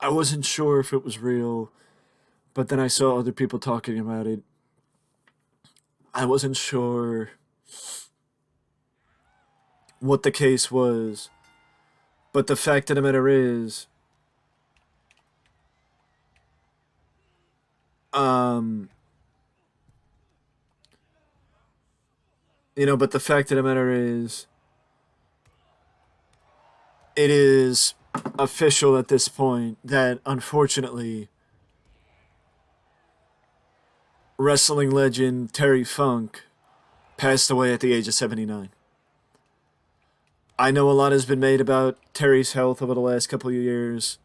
I wasn't sure if it was real, but then I saw other people talking about it. I wasn't sure what the case was, but the fact of the matter is, um, but the fact of the matter is, it is official at this point that unfortunately, wrestling legend Terry Funk passed away at the age of 79. I know a lot has been made about Terry's health over the last couple of years.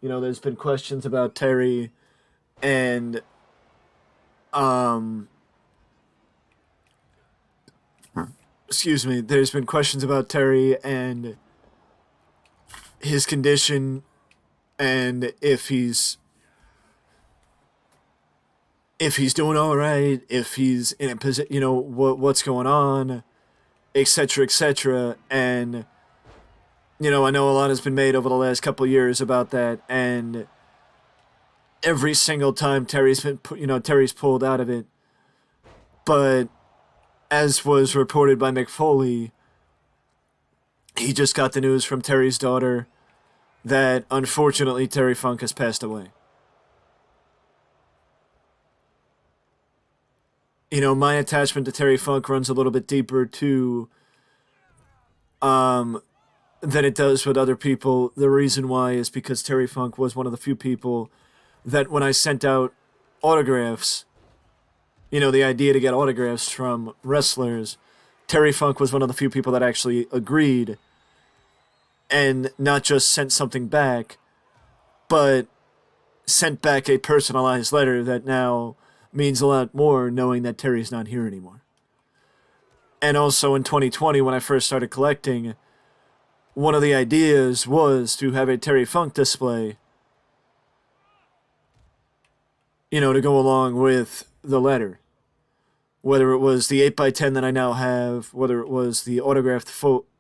There's been questions about Terry and um excuse me, there's been questions about Terry and his condition and if he's doing all right, if he's in a position, what's going on, etc., etc. And I know a lot has been made over the last couple of years about that, and every single time Terry's pulled out of it. But as was reported by Mick Foley, he just got the news from Terry's daughter that unfortunately Terry Funk has passed away. My attachment to Terry Funk runs a little bit deeper too than it does with other people. The reason why is because Terry Funk was one of the few people that when I sent out autographs, the idea to get autographs from wrestlers, Terry Funk was one of the few people that actually agreed and not just sent something back, but sent back a personalized letter that now means a lot more knowing that Terry's not here anymore. And also in 2020, when I first started collecting, one of the ideas was to have a Terry Funk display, to go along with the letter. Whether it was the 8x10 that I now have, whether it was the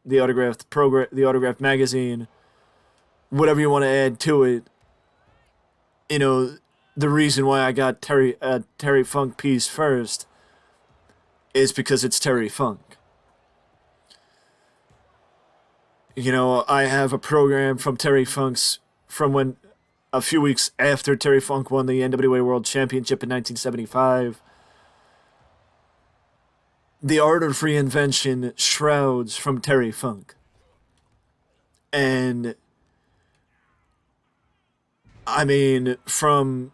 the autographed magazine, whatever you want to add to it, the reason why I got Terry Funk piece first is because it's Terry Funk. I have a program from Terry Funk's from when a few weeks after Terry Funk won the NWA World Championship in 1975. The Art of Reinvention shrouds from Terry Funk. And I mean, from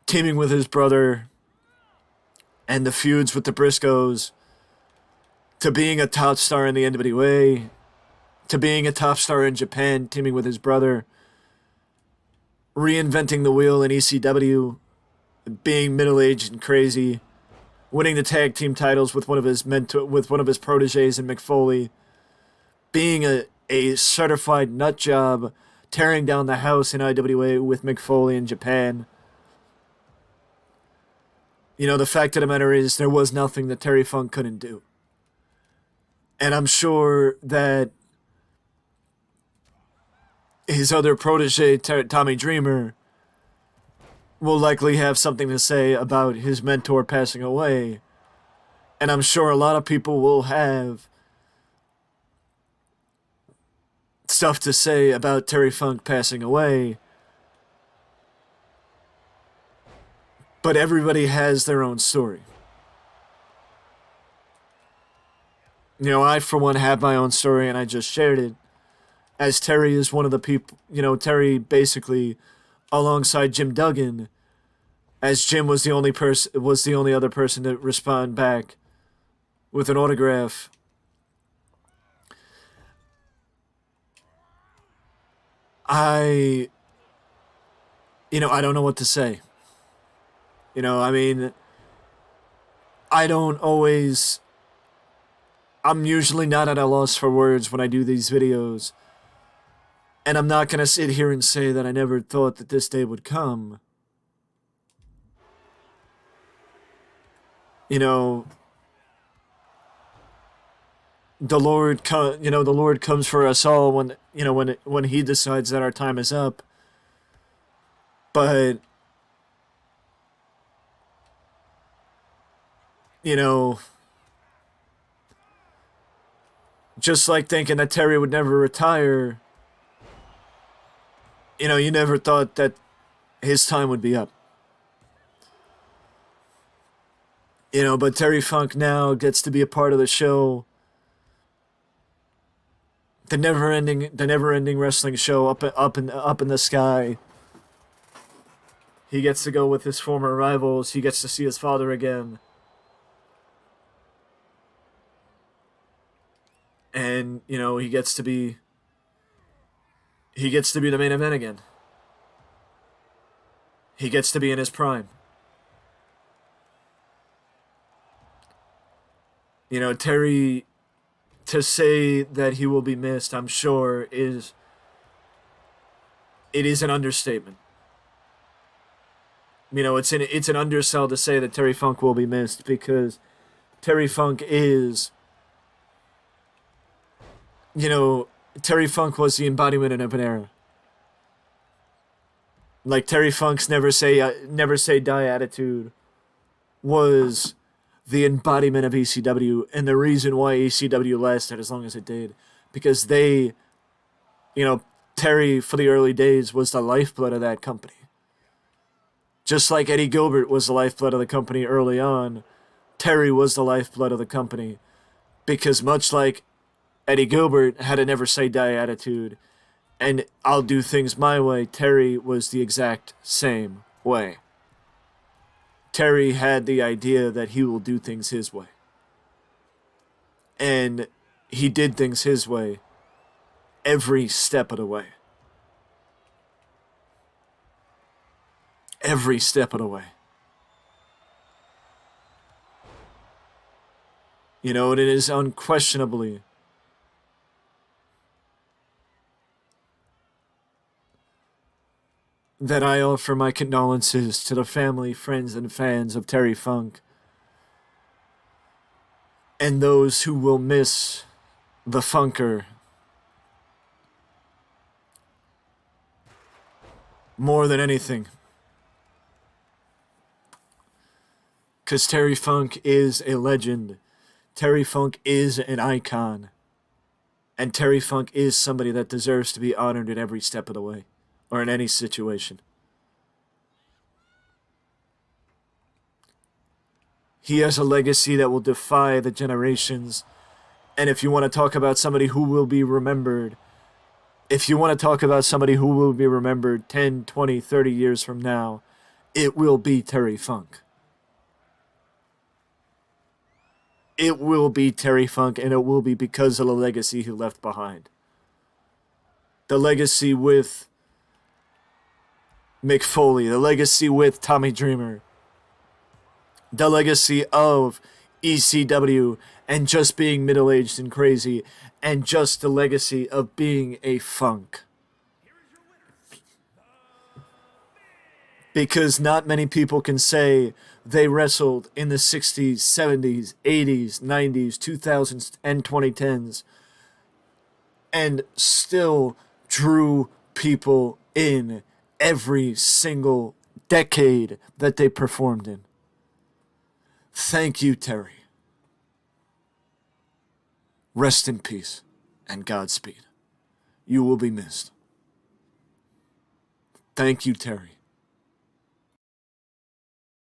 teaming with his brother and the feuds with the Briscoes, to being a top star in the NWA, to being a top star in Japan, teaming with his brother, reinventing the wheel in ECW, being middle-aged and crazy, winning the tag team titles with one of his proteges in Mick Foley, being a certified nut job, tearing down the house in IWA with Mick Foley in Japan. The fact of the matter is there was nothing that Terry Funk couldn't do. And I'm sure that his other protege, Tommy Dreamer, will likely have something to say about his mentor passing away. And I'm sure a lot of people will have stuff to say about Terry Funk passing away. But everybody has their own story. I, for one, have my own story, and I just shared it. As Terry is one of the people, Terry basically, alongside Jim Duggan, as Jim was the only other person to respond back with an autograph. I don't know what to say. I mean, I don't always. I'm usually not at a loss for words when I do these videos. And I'm not going to sit here and say that I never thought that this day would come. the Lord, the Lord comes for us all when when He decides that our time is up. But you know, just like thinking that Terry would never retire, you never thought that his time would be up. But Terry Funk now gets to be a part of the show, the never ending wrestling show up in the sky. He gets to go with his former rivals. He gets to see his father again. And, he gets to be the main event again. He gets to be in his prime. Terry, to say that he will be missed, I'm sure it is an understatement. It's an undersell to say that Terry Funk will be missed, because Terry Funk is, Terry Funk was the embodiment of an era. Like Terry Funk's never say die attitude was the embodiment of ECW, and the reason why ECW lasted as long as it did, because Terry for the early days was the lifeblood of that company. Just like Eddie Gilbert was the lifeblood of the company early on, Terry was the lifeblood of the company, because much like Eddie Gilbert had a never say die attitude, and I'll do things my way, Terry was the exact same way. Terry had the idea that he will do things his way. And he did things his way every step of the way. Every step of the way. And it is unquestionably that I offer my condolences to the family, friends, and fans of Terry Funk, and those who will miss the Funker more than anything. Because Terry Funk is a legend. Terry Funk is an icon. And Terry Funk is somebody that deserves to be honored in every step of the way, or in any situation. He has a legacy that will defy the generations. And if you want to talk about somebody who will be remembered, 10, 20, 30 years from now, it will be Terry Funk. It will be Terry Funk, and it will be because of the legacy he left behind. The legacy with Mick Foley, the legacy with Tommy Dreamer, the legacy of ECW, and just being middle-aged and crazy, and just the legacy of being a Funk. Because not many people can say they wrestled in the 60s, 70s, 80s, 90s, 2000s, and 2010s, and still drew people in every single decade that they performed in. Thank you, Terry. Rest in peace and Godspeed. You will be missed. Thank you, Terry.